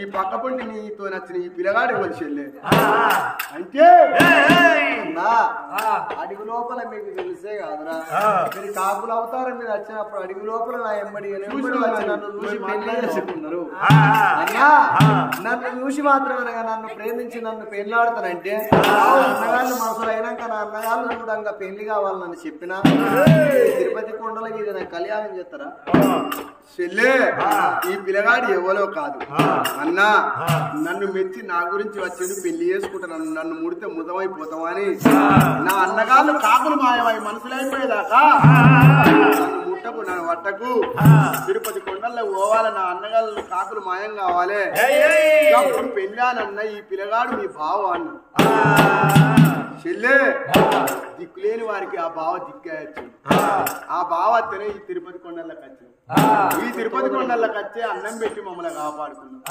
ఈ పక్క పొంటి నీతో నచ్చిన ఈ పిల్లగాడు వచ్చి అంటే అడుగు లోపల మీకు తెలిసే కాదురా మీరు కాపులు అవుతారు మీరు వచ్చినప్పుడు అడుగు లోపల నా ఎంబడి నన్ను చూసి పెళ్ళాడుకున్నారు అన్నా నన్ను చూసి మాత్రమే నన్ను ప్రేమించి నన్ను పెళ్ళాడుతానంటే అన్నగాళ్ళు మనసులు అయినాక నా అన్నగాళ్ళు చూడంగా పెళ్లి కావాలని చెప్పినా తిరుపతి కొండలకి ఇది నాకు కళ్యాణం చేస్తారా చెల్లే ఈ పిల్లగాడు ఎవరో కాదు అన్నా నన్ను మెచ్చి నా గురించి వచ్చేది పెళ్లి చేసుకుంటాను నన్ను ముడితే ముదమైపోతావా అని నా అన్నగాళ్ళు కాకులు మాయమై మనసులైపోయేదాకా నన్ను ముట్టకు నన్ను వట్టకు తిరుపతి కొండల్లో పోవాలి నా అన్నగాళ్ళు కాకులు మాయం కావాలి అప్పుడు పెళ్ళానన్న ఈ పిల్లగాడు మీ బావ అన్న చెల్లే దిక్కులేని వారికి ఆ బావ దిక్కేయచ్చు ఆ బావ అత్తనే ఈ తిరుపతి కొండల్లోకి వచ్చి ఈ తిరుపతి కొండల్లోకి వచ్చి అన్నం పెట్టి మమ్మల్ని కాపాడుకున్నాం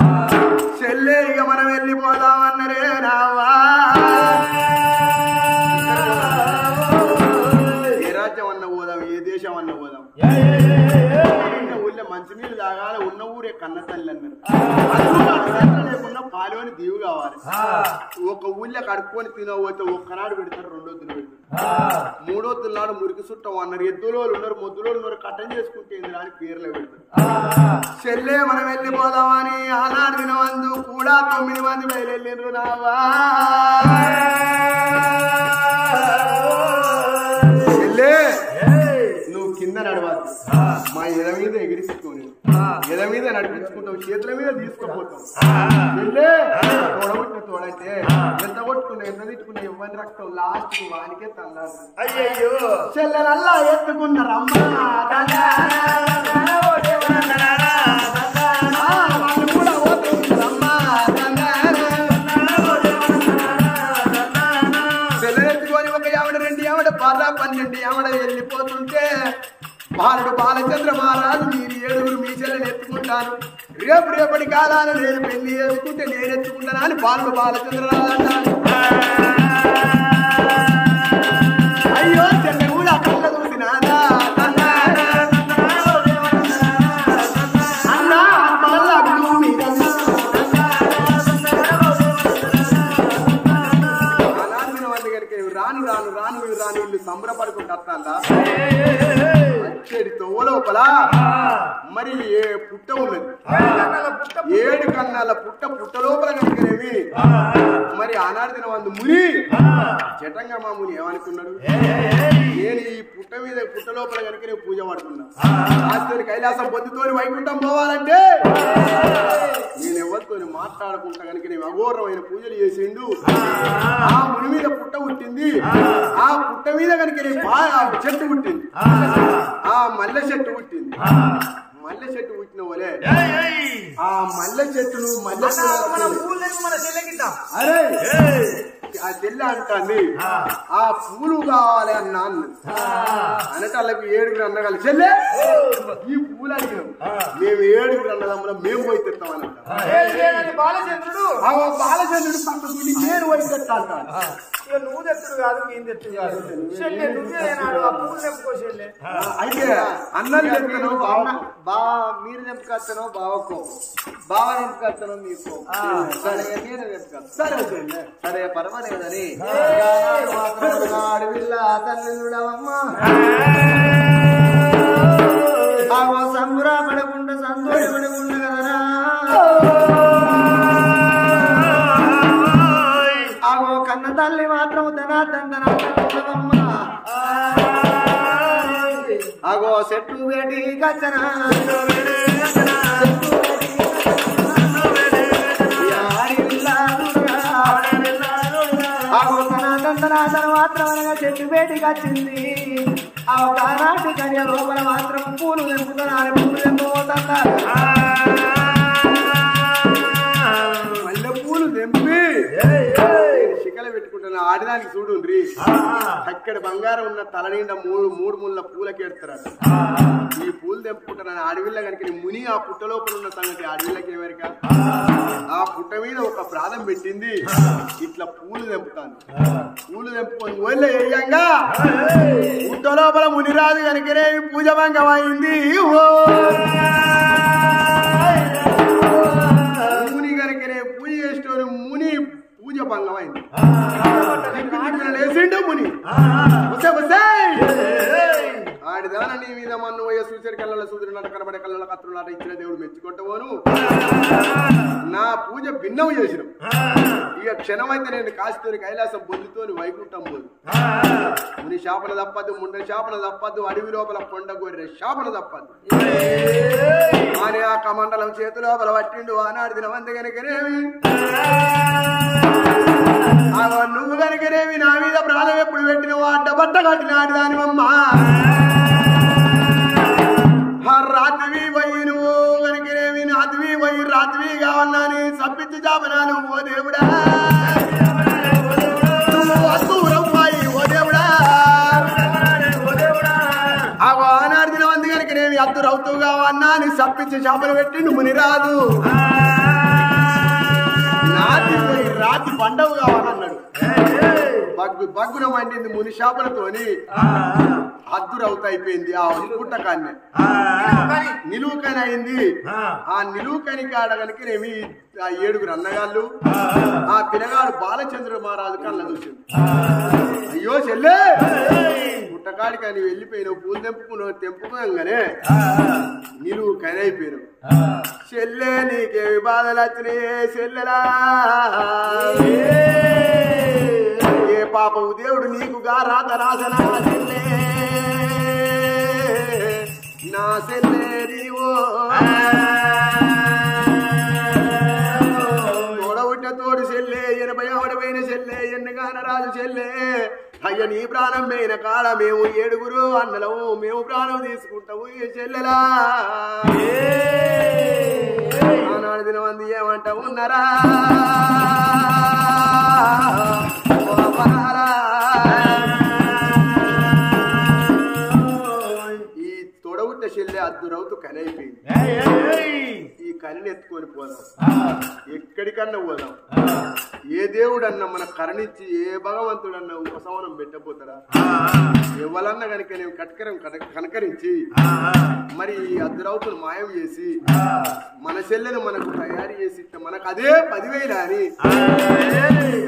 చెల్లే ఇక మనం వెళ్ళిపోదామన్నరే రావా ఏ రాజ్యం అన్న పోదాం ఏ దేశం అన్న పోదాం ఊళ్ళో మంచినీళ్ళు తాగాలి ఉన్న ఊరే కన్న తల్లి అన్నారు లేకుండా పాలోని దీవు కావాలి ఒక ఊళ్ళో కడుక్కొని తినబోతే ఒక్కనాడు పెడతారు రెండొద్దులు పెడతారు మూడొద్దుల నాడు మురికి చుట్టం అన్నారు ఎద్దులోళ్ళు ఉన్నారు ముద్దులోళ్ళు ఉన్నారు కట్టం చేసుకుంటే అని పేర్లు పెడతారు చెల్లే మనం వెళ్ళిపోదామని ఆనాడు వినవందు కూడా 9 మంది బయలుదేరు నావా చెల్లే నువ్వు కింద నడవాలి మా ఎద మీద ఎగిరించుకొని ఎద మీద నడిపించుకుంటావు చేతుల మీద తీసుకుపోతావు చెల్లే తోడబుట్టిన తోడంటే ఎంత కొట్టుకున్నా ఎంత తిట్టుకున్నా ఇవ్వని రక్తం లాస్ట్ వానికే తల్లారు అయ్యో చెల్లెలల్లా ఎత్తుకున్నారమ్మా చెల్లెలెత్తుకొని ఒక ఆవిడ 2 ఆవిడ 12 ఆవిడ వెళ్ళిపోతుంటే బాలుడు బాలచంద్ర మహారాజు మీరు 7 మీ చెల్లెని ఎత్తుకుంటాను రేపటి కాలాన నేను పెళ్లి చేసుకుంటే నేను ఎత్తుకుంటాను అని బాలుడు బాలచంద్రరాజు అంటాను అయ్యో చెల్లె కూడా కళ్ళ చూసినాదా అన్నా రాను రాను రాను రాను ఇల్లు సంబరపడుకుంటా లోపల మరి పుట్ట ఉన్నది 7 కన్నాల పుట్ట లోపల కనుకనేవి మరి ఆనాడు దినవందు ముని జటంగా మా ముని ఏమనుకున్నాడు నేను ఈ పుట్ట లోపల కనుకనే పూజ పడుతున్నా ఆస్తి కైలాసం పొద్దుతోని వైకుంఠం పోవాలంటే నేను ఎవరితో మాట్లాడుకుంటా కనుక నేను అఘోరమైన పూజలు చేసిండు ఆ ముని మీద పుట్ట పుట్టింది ఆ పుట్ట మీద కనుక చెట్టు పుట్టింది ఆ మల్లె చెట్టు పుట్టింది మల్లె చెట్టు పుట్టిన వలే ఆ మల్లె చెట్టును అరే ఆ చెల్లె అంటాంది ఆ పూలు కావాలి అన్నా అన్నట్టు వాళ్ళకి 7 అన్నగాలి చెల్లె ఈ పూలు అడిగినాం మేము 7 అన్నదమ్ములం మేము పోయి తెస్తామని బాలచంద్రుడు పక్కకు నేను పోయి తెస్తా అంటాను నువ్వు తెచ్చుడు కాదు నేను తెచ్చుడు కాదు అయితే అన్నలు చెప్తాను మీరు నింపుకొస్తాను బావకు బావ నింపుకొస్తాను మీకు సరే నేను నింపుకొస్తాను సరే సరే పర్వాలేదని అడవిల్లా తల్లిడవమ్మా సంబురాపడకుండా సంతోషపడకుండా కదరా ఆగో కన్న తల్లి మాత్రం ధనాతండనమ్మా ఆగో చెట్టు వేటి గచ్చనా ఆగో ధనాతండనాథన మాత్రం అనగా చెట్టు వేటికి వచ్చింది ఆ కానాటి కన్య లోపల మాత్రం పూలు తెంపుతున్నారు పూలు తెంపబోతున్నారు మల్లె పూలు తెంపి శిఖలు పెట్టుకుంటున్నా ఆడదానికి చూడుండ్రి అక్కడ బంగారం ఉన్న తల నిండా 3 ముళ్ళ పూలకెడతారు ఈ పూలు తెంపుకుంటున్నాను అడవిలో కనుక ముని ఆ పుట్ట లోపల ఉన్న సంగతి అడవిలోకి ఎవరిక ఆ పుట్ట మీద ఒక ప్రాణం పెట్టింది ఇట్లా పూలు తెంపుతాను పూలు తెంపుకొని ఓళ్ళే వేయంగా పుట్ట లోపల మునిరాజు కనుకనే పూజ భంగమైంది మునిగా కళ్ళ సూర్యుడు కనబడే కళ్ళ కత్తులు ఇచ్చిన దేవుడు మెచ్చుకుంటావును నా పూజ భిన్నం చేసిన ఇక క్షణమైతే నేను కాశీతోని కైలాసం పొందుతోని వైకుంఠం పోదు ముని శాపన తప్పదు ముండ శాపన తప్పదు అడవి లోపల కొండ గొర్రె శాపన తప్పదు అని ఆ కమండలం చేతి లోపల పట్టిండు ఆనాడు దినవంత కనుకనేవి నువ్వు కనుకనేవి నా మీద ప్రాణం ఎప్పుడు పెట్టినవు అడ్డబట్ట కట్టినాడు దానివమ్మ రాత్రి పోయి నువ్వు కనుకనేవి నాతివి పోయి రాత్రి కావాలని సప్పించి చాపనాను ఓ దేవుడా దూరం పోయి ఓ దేవుడా ఆనాడు దినవంతి కనుకనేవి అద్దు రౌతూ కావన్నా అని సప్పించి చేపలు పెట్టి ముని రాదు రాత్రి పండవు కావాలన్నాడు బగ్గున మండింది ముని శాపలతోని అద్దురవుత అయిపోయింది ఆ పుట్టకాన్ని నిలువుకని అయింది ఆ నిలువుకని కాడ కనుకనేమి ఆ 7 అన్నగాళ్ళు ఆ పిల్లగాడు బాలచంద్ర మహారాజు కళ్ళ చూసింది అయ్యో చెల్లె పుట్టకాడికి అని వెళ్ళిపోయినావు పూలు తెంపుకోగానే నిలువు కని అయిపోయినావు చెల్లె నీకేమి బాధలు వచ్చినాయే చెల్లెలా ఏ పాపవు దేవుడు నీకుగా రాత రాసనా చెల్లె నా చెల్లె నీవో తోడబుట్టిన తోడు చెల్లె 80 ఆవిడపోయిన చెల్లె ఎన్నగాన రాజు చెల్లె అయ్య నీ ప్రాణం పోయిన కాడ మేము 7 అన్నలము మేము ప్రాణం తీసుకుంటాము ఈ చెల్లెలా ఆనాడు దినమంది ఏమంట ఉన్నారా ఈ తొడవుట్ట చెల్లె అద్దురవుతూ కని అయిపోయింది ఈ కనిని ఎత్తుకొని పోదాం ఎక్కడికన్నా పోదాం ఏ దేవుడన్నా మన కరణించి ఏ భగవంతుడన్నా ఉపశమనం పెట్టబోతారా ఎవరన్నా కనుక నేను కనకరించి మరి అద్దురవుతును మాయం చేసి మన చెల్లెను మనకు తయారు చేసి మనకు అదే 10,000 అని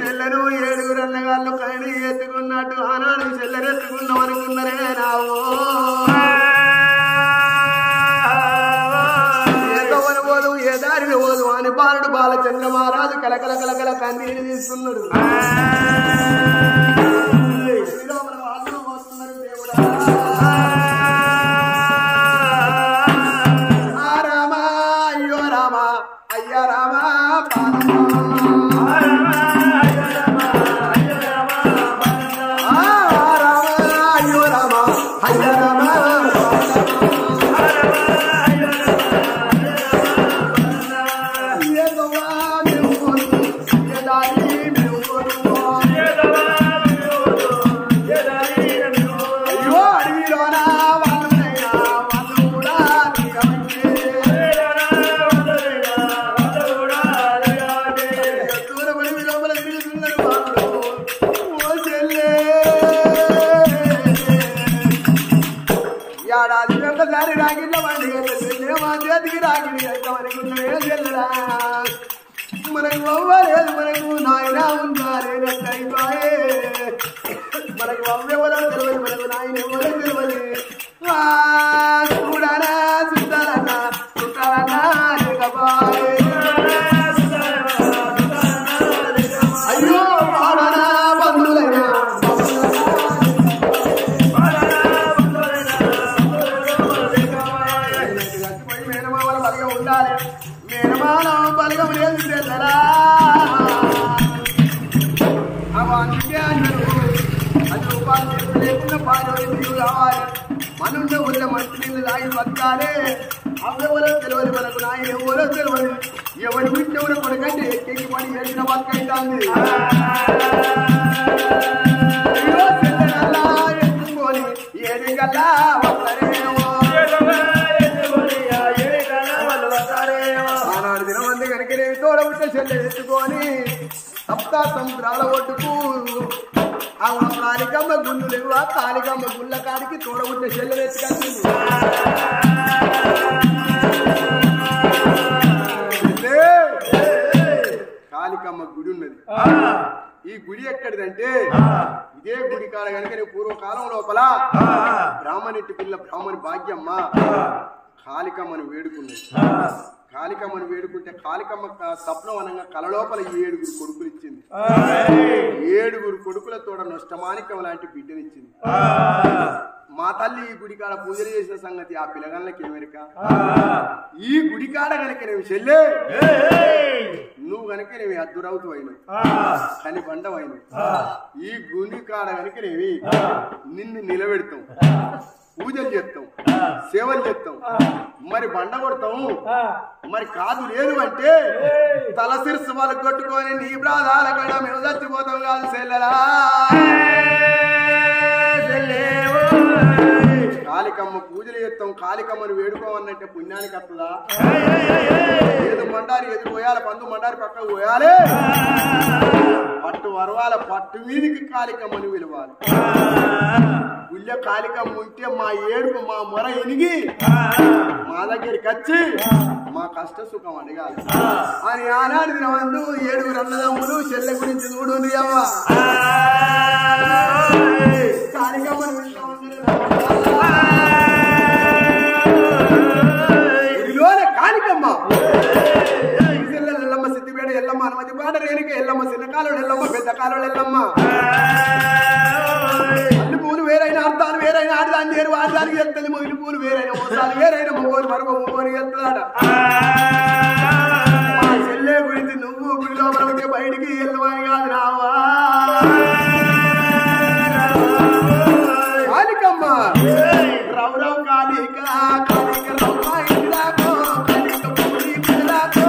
చెల్లెను 7 అన్నగాళ్ళు కని ఎత్తుకున్నట్టు ఆనాడు చెల్లెను ఎత్తుకున్నాం అనుకున్నారే నావో ఏ దారిని పోదు అని బాలుడు బాలచంద్ర మహారాజు కలకల కలకల కన్నీరు తీస్తున్నాడు రామా అయ్యో రామా అయ్యా రామా అయ్యో రామా అయ్యా రామా మనకు అవ్వలేదు మనకు నాయన ఉన్నారేనట్టయిపోయే మనకు అవ్వెవరో తెలియదు మనకు నాయన ఎవరో తెలియదు చూడనా చుట్టాలన్నా చుట్టాలన్నా లేకపోయే అయ్యో వాడనా బంధువులైనా మేనమామల బలిగా ఉండాలి మేనమానం బలిగం లేదు తెల్లరా అందుకే అన్నారు అది ఉపాధి లేకుండా పాలు కావాలి మనుండే ఊళ్ళో మంచి నీళ్ళు తాగి బతకాలి అవ్వెవరో తెలియదు మనకు నాయన ఎవరో తెలియదు ఎవరి గురించి ఎవరో కొనకంటే ఎక్కి పడి ఏడిన బతకైతుంది ఎత్తుకొని ఏడిగల్లా వస్తారేమో ఆనాడు దినమంది కనుకనే తోడబుట్ట చెల్లె ఎత్తుకొని సప్తా సముద్రాల ఒడ్డుకు ఆ కాలికమ్మ గుళ్ళు లేవు ఆ కాలికమ్మ గుళ్ళ కాడికి తోడబుట్ట చెల్లె ఎత్తుకొచ్చింది కాలికమ్మ గుడి ఉన్నది ఈ గుడి ఎక్కడిదంటే ఇదే గుడి కాడ కనుక నేను పూర్వకాలం లోపల బ్రాహ్మణింటి పిల్ల బ్రాహ్మణి భాగ్యమ్మ కాళికమ్మను వేడుకున్నది. కాళికమ్మను వేడుకుంటే కాళికమ్మ స్వప్నం అనగా కలలోపల 7 కొడుకులు ఇచ్చింది. 7 కొడుకులతో నష్టమానికం లాంటి బిడ్డనిచ్చింది. మా తల్లి ఈ గుడికాడ పూజలు చేసిన సంగతి ఆ పిల్లగాళ్ళకి ఏమెరిక. ఈ గుడికాడ కనుకనేవి చెల్లే నువ్వు కనుకనేవి అద్దురవుతూ అయినవు కని బండవైనవు. ఈ గుడికాడ కనుకనేవి నిన్ను నిలబెడతాం, పూజలు చేస్తాం, సేవలు చేస్తాం, మరి బండ కొడతాము. మరి కాదు లేదు అంటే తల సిరుసు వాళ్ళు కొట్టుకొని నీ ప్రాధాల కడ మేము చచ్చిపోతాం కాదు చెల్లెలా. కాళికమ్మ పూజలు చేస్తాం, కాళికమ్మను వేడుకోమన్నంటే పుణ్యానికి వస్తుందా? ఏదో మండారి ఎదురు పోయాలి, పందు మండారి పక్కకు పోయాలి, పట్టు వరవాల పట్టు మీదికి కాళికమ్మను విలువాలి. గుళ్ళ కాళికమ్మ ఉంటే మా ఏడుపు మా మొర ఎనిగి మా దగ్గరికి వచ్చి మా కష్ట సుఖం అడగాలి అని ఆనాడు దినమందు 7 అన్నదమ్ములు చెల్లె గురించి చూడు అవ్వ కాళికమ్మను ఇదిలోనే కాళికమ్మ ఎల్లమ్మ సిద్ధిపేట ఎల్లమ్మ అనుమతి పాట రేణుక ఎల్లమ్మ చిన్న కాలుడు ఎల్లమ్మ పెద్ద కాలుడు ఎల్లమ్మ అల్లి పూలు వేరైన అర్థాలు వేరైన ఆడదాన్ని వేరు ఆడదానికి వెళ్తుంది. మొగిలి పూలు వేరైన మోసాలు వేరైన మొగోలు మరొక మొగోని వెళ్తున్నాడు. మా చెల్లె గురించి నువ్వు గుడి లోపల ఉంటే బయటికి వెళ్ళమని కాదు రావా కాళికమ్మ రవ్ రవ్ కాళిక కాళిక రవ్వాయిలాకో కాళిక పూరి పిల్లాకో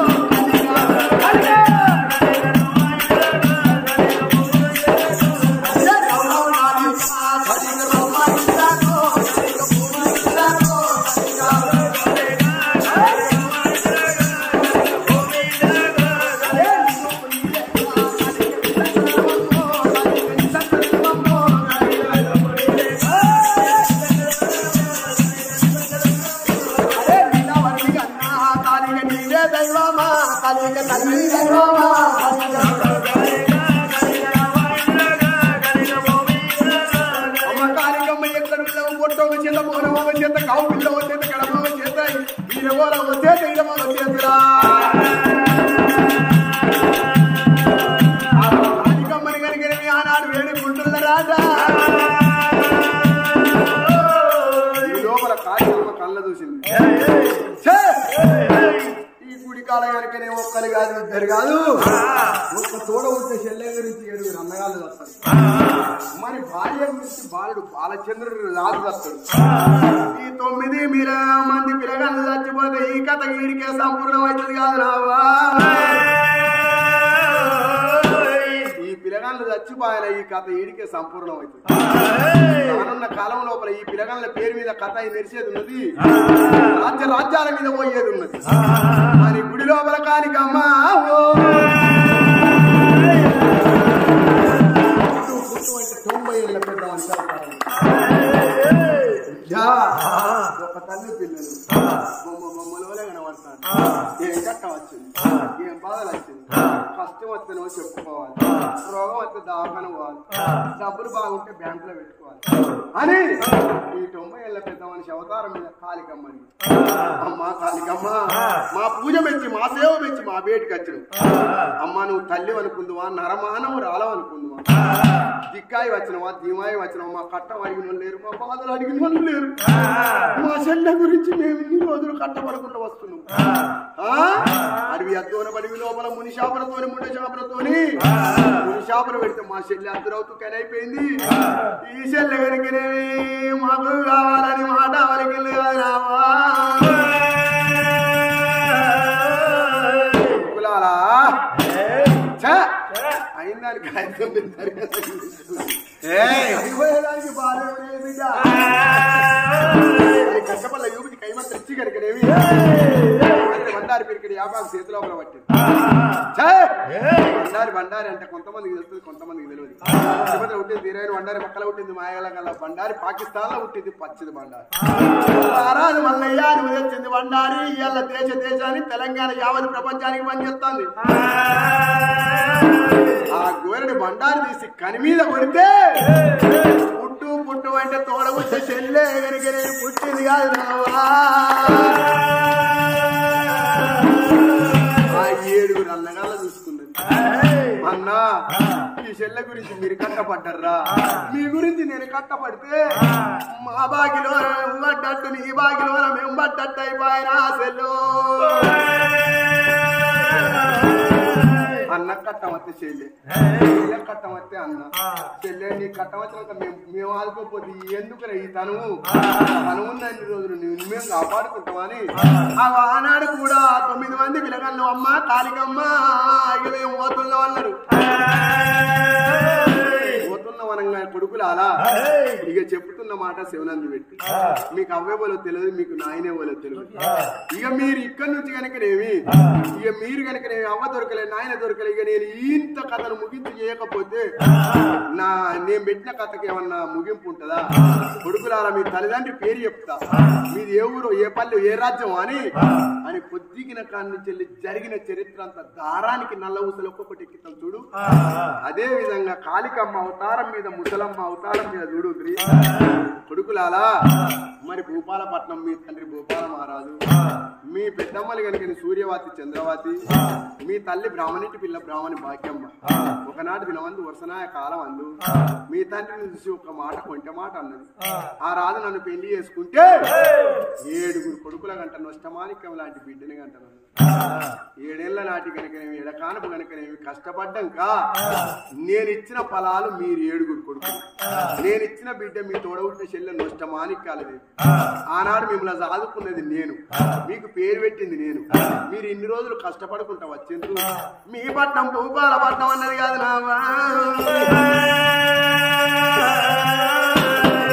ఆనాడు వేడుకుంటున్న రాజా లోపల కాళికమ్మ కళ్ళ చూసింది. ఈ గుడి కాలయానికనే ఒక్కరు కాదు ఇద్దరు కాదు ఒక్క తోడ ఉంటే చెల్లె గురించి 7 అన్నగాళ్ళు వస్తారు. మరి భార్య గురించి బాలుడు బాలచంద్రుడు రాజు వస్తాడు. ఈ 9 మంది పిల్లగాళ్ళు చచ్చిపోతే ఈ కథ వీడికే సంపూర్ణం అవుతుంది కాదు రావా. ఈ పిల్లగాళ్ళు చచ్చిపోయిన ఈ కథ వీడికే సంపూర్ణం అవుతుంది. రానున్న కాలం లోపల ఈ పిల్లగాళ్ళ పేరు మీద కథ నెరిసేది ఉన్నది, రాజ్యాల మీద పోయేది ఉన్నది. మరి గుడి లోపల కాళికమ్మ 90 ఏళ్ళ పెద్ద ఒక తల్లి పిల్లలు బొమ్మలోనే కనబడతాను. ఏం కట్ట వచ్చింది, ఏం బాధలు వచ్చింది, కష్టం వస్తేనో చెప్పుకోవాలి, రోగం వస్తే దవాఖాన పోవాలి, డబ్బులు బాగుంటే బ్యాంకులో పెట్టుకోవాలి అని ఈ 90 ఏళ్ళ పెద్ద మనిషి అవతారం మీద కాళికమ్మని అమ్మ కాళికమ్మ మా పూజ మెచ్చి మా సేవ మెచ్చి మా బేటికి వచ్చినావు. అమ్మ నువ్వు తల్లి అనుకుందువా, నరమానవు రాలవు అనుకుందువా, దిక్కాయి వచ్చినవా, ధీమాయి వచ్చినవా, మా కట్టం అడిగిన వాళ్ళు లేరు, మా బాధలు అడిగిన వాళ్ళు లేరు, మా చెల్లె గురించి మేము ఇన్ని రోజులు కట్టబడకుండా వస్తున్నాం. అడవి అద్దోన పడివి లోపల ముని చేపలతోని ముండ చేపలతోని ముని చేపలు పెడితే మా చెల్లె అద్దురవుతూ కనైపోయింది. ఈ చెల్లె కనుకనే మాకు కావాలని మాట అవలికెళ్ళి రావా కులాలా అయిందానికి అయిపోయేదానికి బాధే బిడ్డ కష్టపల్ల యూపికి కైమ తెచ్చి కనుకనేవి బండారి పిరికిడి యాపాకు చేతిలో పట్టింది. బండారి అంటే కొంతమందికి తెలుస్తుంది, కొంతమందికి తెలియదు. తిరుపతిలో పుట్టింది తీరైన బండారి, మక్కల పుట్టింది మాయల కల్లా బండారి, పాకిస్తాన్ లో పుట్టింది పచ్చిది బండారి. రాజు మల్లయ్య నువ్వు తెచ్చింది బండారి. ఇవాళ దేశాన్ని తెలంగాణ యావత్ ప్రపంచానికి పనిచేస్తుంది. ఆ గోరెడి బండారి తీసి కని మీద కొడితే పుట్టు అంటే తోడబుట్టే చెల్లె కనుక పుట్టింది కాదు. ఆ 7 అన్నగాళ్ళ చూసుకున్నది. అన్నా ఈ చెల్లె గురించి మీరు కట్టపడ్డర్రా, మీ గురించి నేను కట్టపడితే మా బాగిలో పడ్డట్టు నీ బాగిలో మేము పడ్డట్టు అయిపోయినా చెల్లు అన్న కట్టమత్తే చెల్లె, చెల్లె కట్టమత్తే అన్న. చెల్లె నీ కట్టమచ్చినాక మేము ఆదుకోపోతే ఎందుకు ఈ తనువు ఉన్న అన్ని రోజులు మేము కాపాడుకుంటామని ఆనాడు కూడా 9 మంది పిల్లగాళ్ళు అమ్మ కాళికమ్మ ఇక మేము పోతున్నాం అన్నారు. పోతున్నవనంగా కొడుకులు అలా ఇక చెప్తున్న మాట శివనంది పెట్టి మీకు అవ్వేవలో తెలియదు, మీకు నాయనేవలో తెలియదు. ఇక మీరు ఇక్కడి నుంచి కనుకనేమి ఇక మీరు కనుకనేమి అవ్వ దొరకలే నాయన దొరకలే. ఇక నేను ఇంత కథను ముగింపు చేయకపోతే నేను పెట్టిన కథకి ఏమన్నా ముగింపు ఉంటుందా? కొడుకులారా మీ తల్లిదండ్రి పేరు చెప్తా, మీది ఏ ఊరు ఏ పల్లె ఏ రాజ్యం అని పొద్దుగిన కాడి నుంచి జరిగిన చరిత్ర అంతా దారానికి నల్ల ఊసలు ఒక్కొక్కటి ఎక్కితాం చూడు. అదే విధంగా కాళికమ్మ అవతారం మీద ముసలమ్మ అవతారం మీద చూడు. కొడుకులాలా మరి భూపాలపట్నం మీ తండ్రి భూపాల మహారాజు, మీ పెద్దమ్మలు కనుక సూర్యవాతి చంద్రవాతి, మీ తల్లి బ్రాహ్మణిటి పిల్ల బ్రాహ్మణి భాగ్యమ్మ. ఒకనాటి దినవందు వరుసనాయ కాలం అందు మీ తండ్రిని చూసి ఒక మాట కొంచె మాట అన్నది. ఆ రాజు నన్ను పెళ్లి చేసుకుంటే 7 కొడుకుల గంట నష్టమానిక్యం లాంటి బిడ్డని గంటను 7 ఏళ్ల నాటి కనుకనేమి ఎడకానపు కనుకనేమి కష్టపడ్డాక నేను ఇచ్చిన ఫలాలు మీరు 7 కొడుకులు, నేను ఇచ్చిన బిడ్డ మీ తోడవుట్టిన చెల్లె నష్టమానిక్యాలది. ఆనాడు మిమ్మల్ని సాదుకున్నది నేను, మీకు పేరు పెట్టింది నేను. మీరు ఇన్ని రోజులు కష్టపడుకుంటా వచ్చిండ్రు. మీ పట్నం భూపాల పట్నం అన్నది కాదు నావా.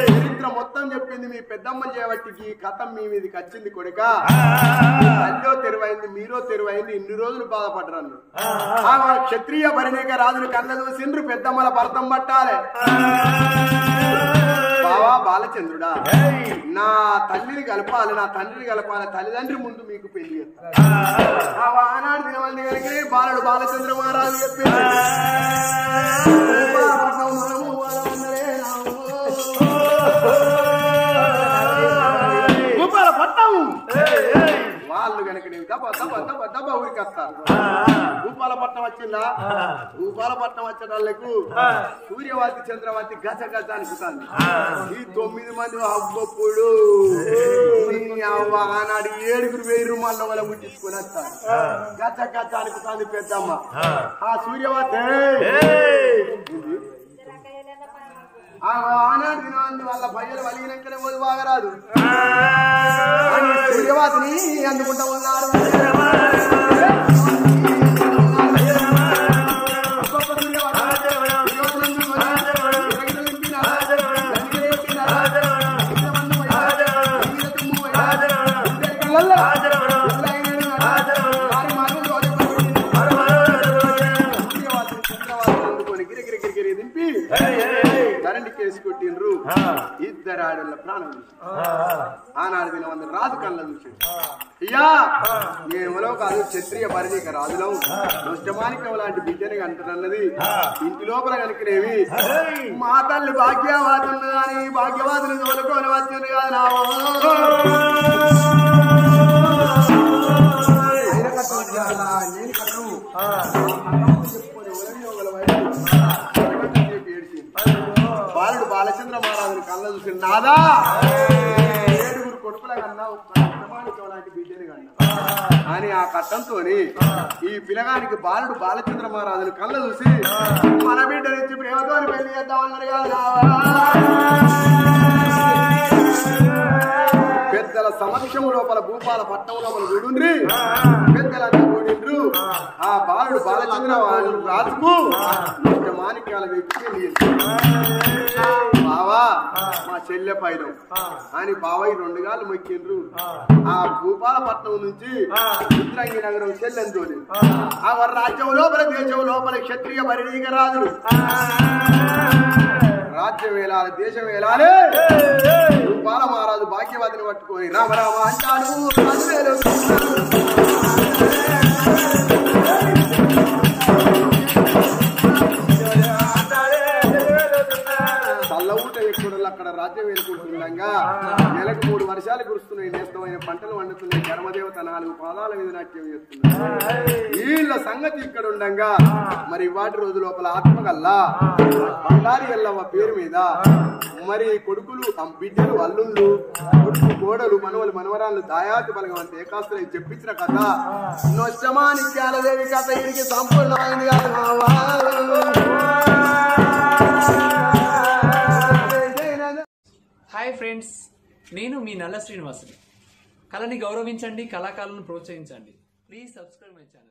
చరిత్ర మొత్తం చెప్పింది మీ పెద్దమ్మ చేయబట్టికి కథం మీ మీదకి వచ్చింది కొడుక. అల్లో తెరువైంది, మీరో తెరువైంది, ఇన్ని రోజులు బాధపడ్డాను. క్షత్రియ పరిణేక రాజులు కళ్ళ చూసిండ్రు, పెద్దమ్మల భర్తం పట్టాలే. బావా బాలచంద్రుడా, నా తల్లిని కలపాలి, నా తండ్రిని కలపాలి, తల్లిదండ్రి ముందు మీకు పెళ్లి చేస్తాను. ఆనాడు దినమంది కలిగి బాలుడు బాలచంద్ర మహారాజు చెప్పారు. వాళ్ళు కనుక దబ్బ ఊరికి వస్తారు. భూపాలపట్నం వచ్చిందా? భూపాలపట్నం వచ్చేటాళ్ళకు సూర్యవాతి చంద్రవాతి గజ గజ అనుకుంటాను. ఈ 9 మంది అవ్వప్పుడు ఆనాడు 7,000 రూపాయల వల్ల ముట్టించుకుని వస్తారు. గజ గజ అనుకుంటాను పెద్దమ్మ. ఆ సూర్యవాతి ఆనాడు దినవంది వాళ్ళ భయ్యలు వలిగినాకనే పోదు బాగరాదు. సూర్యవాతిని అందుకుంటా ఉన్నారు. కొట్టిండ్రు. 2 ఆడళ్ళ ప్రాణం ఆనాడు దినవంది రాజు కళ్ళ చూసి అయ్యా మేమలో కాదు క్షత్రియ పరిణిక రాజులం, నష్టమానికం లాంటి బిడ్డని అంటున్నది. ఇంటి లోపల కనుకనేవి మా తల్లి భాగ్యవాది ఉన్నదని భాగ్యవాదిని తోలుకొని వచ్చింది కాదు నా నేను కట్టము బాలుడు బాలచంద్ర మహారాజుని కళ్ళ చూసి నాదా 7 కొడుకుల కన్నా లాంటి బిడ్డని కన్నా అని ఆ కట్టంతో ఈ పిల్లగానికి బాలుడు బాలచంద్ర మహారాజుని కళ్ళ చూసి మన బిడ్డ నుంచి ప్రేమతో పెళ్లి చేద్దామన్నారు కాదు. పెద్దల సమక్షం లోపల భూపాల పట్టణం లోపల చూడుండ్రి. పెద్దలంతా కూడిండ్రు. ఆ బాలుడు బాలచంద్ర రాజుకు మాణిక్యాల వ్యక్తి బావా బావా మా చెల్లె పైలం అని బావయ్య 2 గాళ్ళు మొక్కిండ్రు. ఆ భూపాలపట్నం నుంచి రుద్రంగి నగరం చెల్లెంతోని ఆ రాజ్యం లోపల దేశం లోపల క్షత్రియ పరిణీక రాజులు రాజ్యం వేలాలి దేశం వేలాలి. భూపాల మహారాజు భాగ్యవతిని పట్టుకొని రామ రామ అంటాడు. అక్కడ రాజ్యం వేలుకుంటుండగా నెలకు 3 వర్షాలు కురుస్తున్నాయి, నేస్తమైన పంటలు వండుతున్నాయి, ధర్మదేవత 4 పాదాల మీద నాట్యం చేస్తున్నాయి. వీళ్ళ సంగతి ఇక్కడ ఉండగా మరి వాటి రోజు లోపల ఆత్మగల్లా బండారి ఎల్లవ్వ పేరు మీద మరి కొడుకులు బిడ్డలు అల్లుళ్ళు కొడుకు కోడలు మనవలు మనవరాళ్ళు దాయాతి బలగం అంటే ఏకాస్తులు చెప్పించిన కథ నొచ్చమానిక్యాలదేవి కథ ఇడికి సంపూర్ణమైంది కాదు. హాయ్ ఫ్రెండ్స్, నేను మీ నల్ల శ్రీనివాసుని. కళని గౌరవించండి, కళాకారులను ప్రోత్సహించండి. Please subscribe my channel.